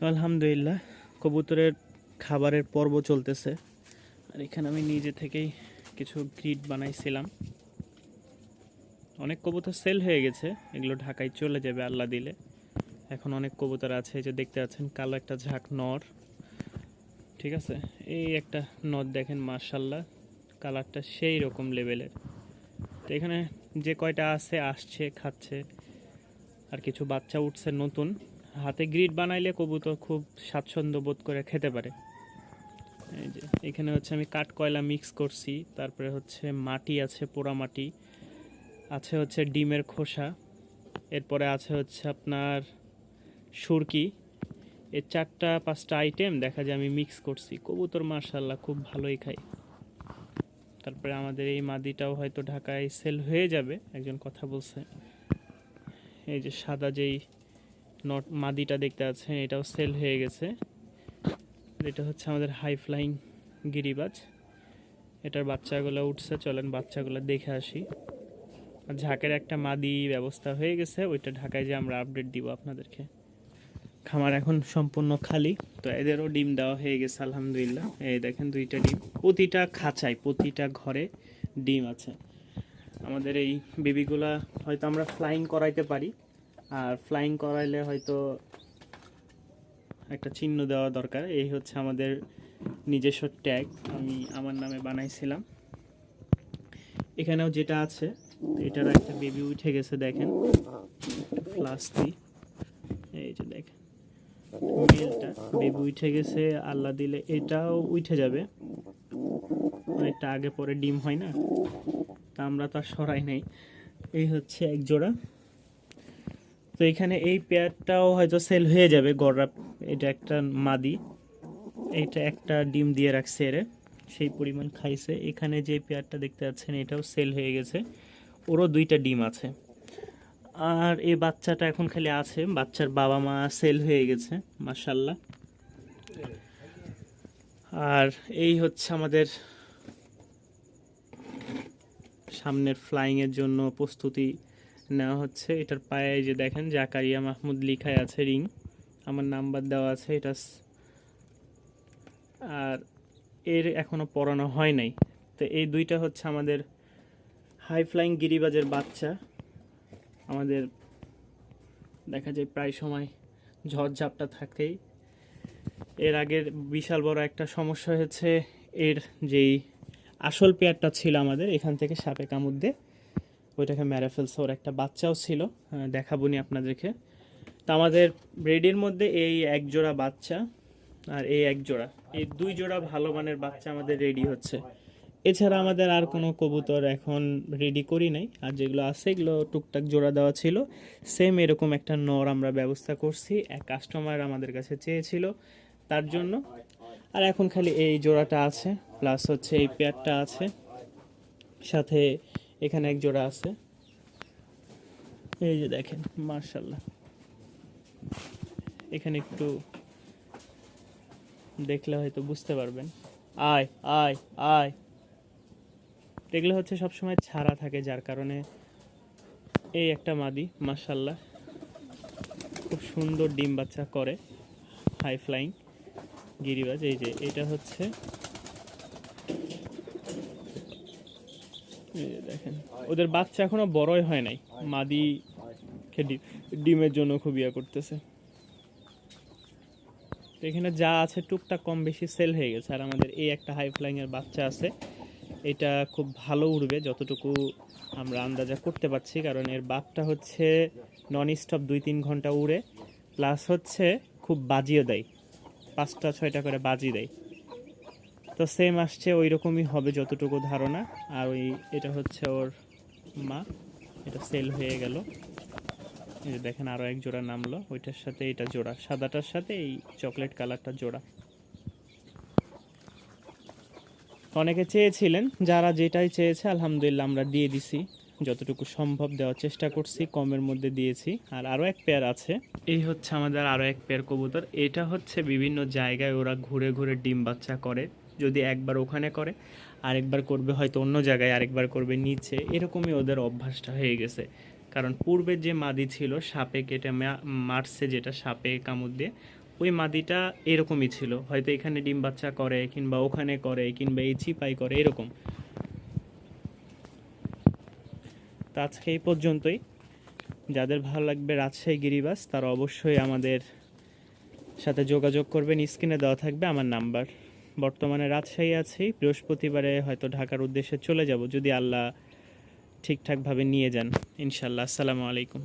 আলহামদুলিল্লাহ, কবুতরের খাবারের পর্ব চলতেছে। আর এখানে আমি নিজে থেকেই কিছু গ্রিড বানাইছিলাম। অনেক কবুতর সেল হয়ে গেছে, এগুলো ঢাকায় চলে যাবে আল্লাহ দিলে। এখন অনেক কবুতর আছে, এই যে দেখতে পাচ্ছেন কালো একটা ঝাঁক নর, ঠিক আছে। এই একটা নর দেখেন, মার্শাল্লাহ, কালারটা সেই রকম লেভেলের। তো এখানে যে কয়টা আছে আসছে, খাচ্ছে, আর কিছু বাচ্চা উঠছে নতুন। হাতে গ্রিড বানাইলে কবুতর খুব স্বাচ্ছন্দ্য বোধ করে খেতে পারে। এই যে এখানে হচ্ছে আমি কাঠ কয়লা মিক্স করছি, তারপরে হচ্ছে মাটি আছে, পোড়া মাটি আছে, হচ্ছে ডিমের খোসা, এরপরে আছে হচ্ছে আপনার সুরকি। এই 4-5টা আইটেম দেখা যায় আমি মিক্স করছি। কবুতর মার্শাল্লাহ খুব ভালোই খাই। তারপরে আমাদের এই মাদিটাও হয়তো ঢাকায় সেল হয়ে যাবে, একজন কথা বলছে। এই যে সাদা যেই নট মাদিটা দেখতে পাচ্ছেন, এটাও সেল হয়ে গেছে। এটা হচ্ছে আমাদের হাই ফ্লাইং গিরিবাজ, এটার বাচ্চাগুলো উঠছে, চলেন বাচ্চাগুলো দেখে আসি। আর ঝাঁকের একটা মাদি ব্যবস্থা হয়ে গেছে, ওইটা ঢাকায় যে আমরা আপডেট দিব আপনাদেরকে। খামার এখন সম্পূর্ণ খালি, তো এদেরও ডিম দেওয়া হয়ে গেছে আলহামদুলিল্লাহ। এই দেখেন 2টা ডিম, প্রতিটা খাঁচায় প্রতিটা ঘরে ডিম আছে। আমাদের এই বেবিগুলা হয়তো আমরা ফ্লাইং করাইতে পারি, আর ফ্লাইং করাইলে হয়তো একটা চিহ্ন দেওয়া দরকার। এই হচ্ছে আমাদের নিজস্ব ট্যাগ, আমি আমার নামে বানাইছিলাম। এখানেও যেটা আছে, এটার একটা বেবি উঠে গেছে, দেখেন ফ্লাস দিই, এই যে দেখেন মেলটা বেবি উঠে গেছে, আল্লাহ দিলে এটাও উঠে যাবে। অনেকটা আগে পরে ডিম হয় না, তা আমরা তো আর সরাই নাই। এই হচ্ছে এক জোড়া। তো এখানে এই পেয়ারটাও হয়তো সেল হয়ে যাবে গড়রা। এটা একটা মাদি, এইটা একটা ডিম দিয়ে রাখছে এরে, সেই পরিমাণ খাইছে। এখানে যে পেয়ারটা দেখতে পাচ্ছেন এটাও সেল হয়ে গেছে, ওরও 2টা ডিম আছে। আর এই বাচ্চাটা এখন খালি আছে, বাচ্চার বাবা মা সেল হয়ে গেছে মাশাল্লাহ। আর এই হচ্ছে আমাদের সামনের ফ্লাইংয়ের জন্য প্রস্তুতি নেওয়া হচ্ছে। এটার পায়ে যে দেখেন জাকারিয়া মাহমুদ লিখাই আছে, রিং, আমার নাম্বার দেওয়া আছে এটা। আর এর এখনও পড়ানো হয় নাই। তো এই 2টা হচ্ছে আমাদের হাই ফ্লাইং গিরিবাজের বাচ্চা। আমাদের দেখা যায় প্রায় সময় ঝড়ঝাপটা থাকেই। এর আগের বিশাল বড় একটা সমস্যা হয়েছে, এর যেই আসল পেয়ারটা ছিল আমাদের, এখান থেকে সাপে কামড় দিয়ে ওইটাকে মেরে ফেলছে। ওর একটা বাচ্চাও ছিল, দেখাবো নি আপনাদেরকে। তো আমাদের ব্রেডের মধ্যে এই এক জোড়া বাচ্চা আর এই এক জোড়া, এই 2 জোড়া ভালো মানের বাচ্চা আমাদের রেডি হচ্ছে। এছাড়া আমাদের আর কোনো কবুতর এখন রেডি করি নাই, আর যেগুলো আছে এগুলো টুকটাক জোড়া দেওয়া ছিল। সেম এরকম একটা নর আমরা ব্যবস্থা করছি, এক কাস্টমার আমাদের কাছে চেয়েছিল তার জন্য। আর এখন খালি এই জোড়াটা আছে, প্লাস হচ্ছে এই পেয়ারটা আছে, সাথে এখানে এক জোড়া আছে। এই যে দেখেন মার্শাল্লাহ, এখানে একটু দেখলে হয়তো বুঝতে পারবেন। আয় আয় আয়, এগুলো হচ্ছে সবসময় ছাড়া থাকে, যার কারণে এই একটা মাদি মাশাল্লাহ খুব সুন্দর ডিম বাচ্চা করে, হাই ফ্লাইং গিরিবাজ। এই যে এটা হচ্ছে, এই যে দেখেন ওদের বাচ্চা এখনো বড়ই হয় নাই, মাদি ডিমের জন্য খুব ইয়া করতেছে। তো এখানে যা আছে টুকটাক কম বেশি সেল হয়ে গেছে। আর আমাদের এই একটা হাই ফ্লাইং এর বাচ্চা আছে, এটা খুব ভালো উড়বে যতটুকু আমরা আন্দাজা করতে পারছি, কারণ এর বাপটা হচ্ছে নন স্টপ 2-3 ঘন্টা উড়ে, প্লাস হচ্ছে খুব বাজিও দেয়, 5টা-6টা করে বাজি দেয়। তো সেম আসছে, ওই রকমই হবে যতটুকু ধারণা। আর ওই এটা হচ্ছে ওর মা, এটা সেল হয়ে গেল। এই যে দেখেন আরও এক জোড়া নামলো, ওইটার সাথে এটা জোড়া, সাদাটার সাথে এই চকলেট কালারটা জোড়া। অনেকে চেয়েছিলেন, যারা যেটাই চেয়েছে আলহামদুলিল্লাহ আমরা দিয়ে দিছি, যতটুকু সম্ভব দেওয়ার চেষ্টা করছি, কমের মধ্যে দিয়েছি। আর আরও এক পেয়ার আছে, এই হচ্ছে আমাদের আরও এক পেয়ার কবুতর। এটা হচ্ছে বিভিন্ন জায়গায় ওরা ঘুরে ঘুরে ডিম বাচ্চা করে, যদি একবার ওখানে করে আরেকবার করবে হয়তো অন্য জায়গায়, আরেকবার করবে নিচে, এরকমই ওদের অভ্যাসটা হয়ে গেছে। কারণ পূর্বে যে মাদি ছিল সাপে কেটে মারছে, যেটা সাপে কামড় দিয়ে, ওই মাদিটা এরকমই ছিল, হয়তো এখানে ডিম বাচ্চা করে কিংবা ওখানে করে কিংবা এই চিপাই করে এরকম। তো আজকে এই পর্যন্তই। যাদের ভালো লাগবে রাজশাহী গিরিবাস তারা অবশ্যই আমাদের সাথে যোগাযোগ করবেন, স্ক্রিনে দেওয়া থাকবে আমার নাম্বার। বর্তমানে রাজশাহী আছি, বৃহস্পতিবারে হয়তো ঢাকার উদ্দেশ্যে চলে যাব যদি আল্লাহ ঠিকঠাকভাবে নিয়ে যান ইনশাল্লাহ। আসসালামু আলাইকুম।